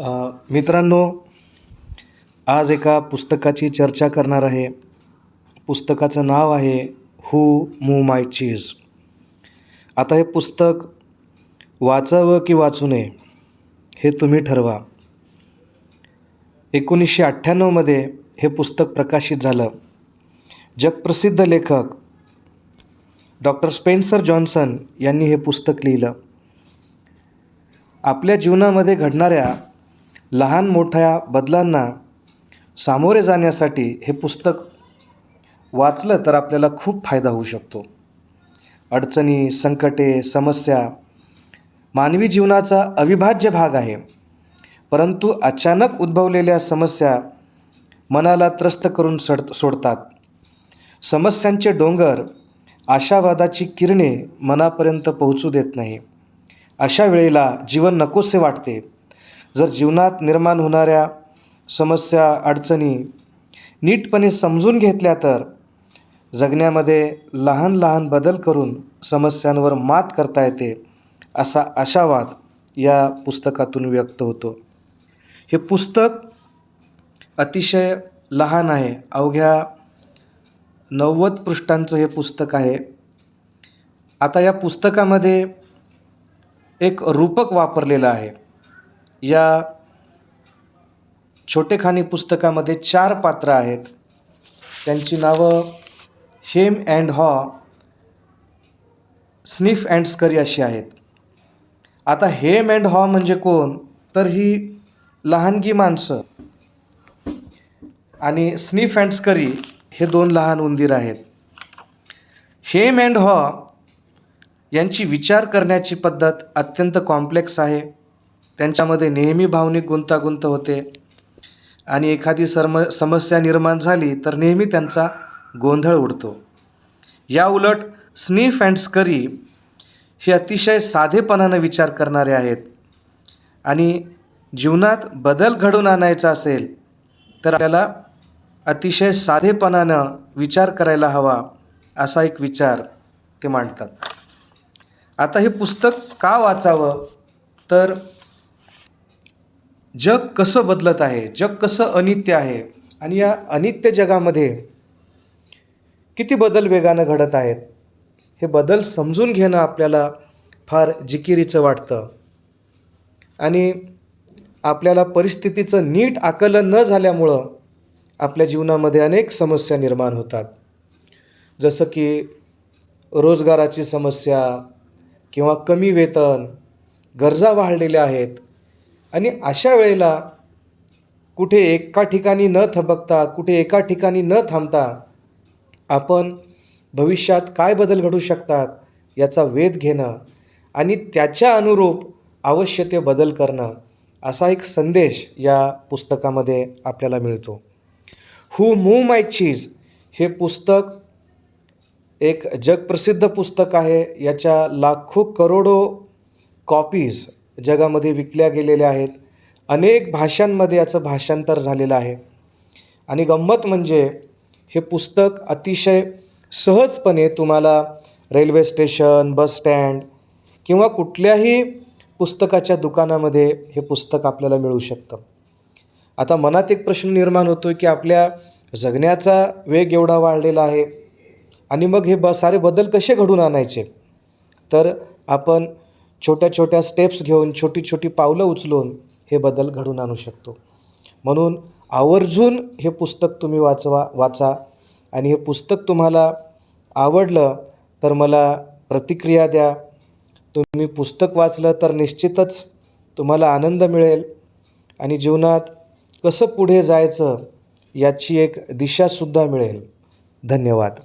मित्रांनो, आज एका पुस्तकाची चर्चा करणार आहे. पुस्तकाचं नाव आहे हू मूव्ह माय चीज. आता हे पुस्तक वाचावं की वाचू नये हे तुम्ही ठरवा. 1998मध्ये हे पुस्तक प्रकाशित झालं. जगप्रसिद्ध लेखक डॉक्टर स्पेन्सर जॉन्सन यांनी हे पुस्तक लिहिलं. आपल्या जीवनामध्ये घडणाऱ्या लहान मोठ्या बदलांना सामोरे जाण्यासाठी हे पुस्तक वाचलं तर आपल्याला खूप फायदा होऊ शकतो. अडचणी, संकटे, समस्या मानवी जीवनाचा अविभाज्य भाग आहे. परंतु अचानक उद्भवलेल्या समस्या मनाला त्रस्त करून सोडतात. समस्यांचे डोंगर आशावादाची किरणे मनापर्यंत पोहोचू देत नाही. अशा वेळेला जीवन नकोसे वाटते. जर जीवनात निर्माण होणाऱ्या समस्या, अडचणी नीटपणे समजून घेतल्या तर जगण्यामध्ये लहान लहान बदल करून समस्यांवर मात करता येते, असा आशावाद या पुस्तकातून व्यक्त होतो. हे पुस्तक अतिशय लहान आहे. अवघ्या 90 पृष्ठांचं हे पुस्तक आहे. आता या पुस्तकामध्ये एक रूपक वापरलेलं आहे. या छोटेखानी पुस्तकामध्ये 4 पात्र आहेत. त्यांची नावं हेम अँड हॉ, स्निफ अँड स्करी अशी आहेत. आता हेम अँड हॉ म्हणजे कोण, तर ही लहानगी माणसं आणि स्निफ अँड स्करी हे 2 लहान उंदीर आहेत. हेम अँड हॉ यांची विचार करण्याची पद्धत अत्यंत कॉम्प्लेक्स आहे. त्यांच्यामध्ये नेहमी भावनिक गुंतागुंत होते आणि एखादी समस्या निर्माण झाली तर नेहमी त्यांचा गोंधळ उडतो. या उलट स्निफ अँड स्करी हे अतिशय साधेपणानं विचार करणारे आहेत आणि जीवनात बदल घडवून आणायचा असेल तर आपल्याला अतिशय साधेपणानं विचार करायला हवा, असा एक विचार ते मांडतात. आता हे पुस्तक का वाचावं, तर जग कसं बदलत आहे, जग कसं अनित्य आहे आणि या अनित्य जगामध्ये किती बदल वेगानं घडत आहेत, हे बदल समजून घेणं आपल्याला फार जिकिरीचं वाटतं. आणि आपल्याला परिस्थितीचं नीट आकलन न झाल्यामुळं आपल्या जीवनामध्ये अनेक समस्या निर्माण होतात. जसं की रोजगाराची समस्या किंवा कमी वेतन, गरजा वाढलेल्या आहेत. आणि अशा वेळेला कुठे एका ठिकाणी न थबकता, कुठे एका ठिकाणी न थांबता आपण भविष्यात काय बदल घडू शकतात याचा वेध घेणं आणि त्याच्या अनुरूप अवश्य ते बदल करणं, असा एक संदेश या पुस्तकामध्ये आपल्याला मिळतो. हू मूव्ह माय चीज हे पुस्तक एक जगप्रसिद्ध पुस्तक आहे. याच्या लाखो करोडो कॉपीज जगामध्ये विकल्या गेलेल्या आहेत. अनेक भाषांमध्ये याचं भाषांतर झालेलं आहे. आणि गंमत म्हणजे हे पुस्तक अतिशय सहजपणे तुम्हाला रेल्वे स्टेशन, बस स्टँड किंवा कुठल्याही पुस्तकाच्या दुकानामध्ये हे पुस्तक आपल्याला मिळू शकतं. आता मनात एक प्रश्न निर्माण होतो की आपल्या जगण्याचा वेग एवढा वाढलेला आहे आणि मग हे सारे बदल कसे घडून आणायचे, तर आपण छोट्या छोट्या स्टेप्स घेऊन, छोटी छोटी पावलं उचलून हे बदल घडून आणू शकतो. म्हणून आवर्जून हे पुस्तक तुम्ही वाचा आणि हे पुस्तक तुम्हाला आवडलं तर मला प्रतिक्रिया द्या. तुम्ही पुस्तक वाचलं तर निश्चितच तुम्हाला आनंद मिळेल आणि जीवनात कसं पुढे जायचं याची एक दिशासुद्धा मिळेल. धन्यवाद.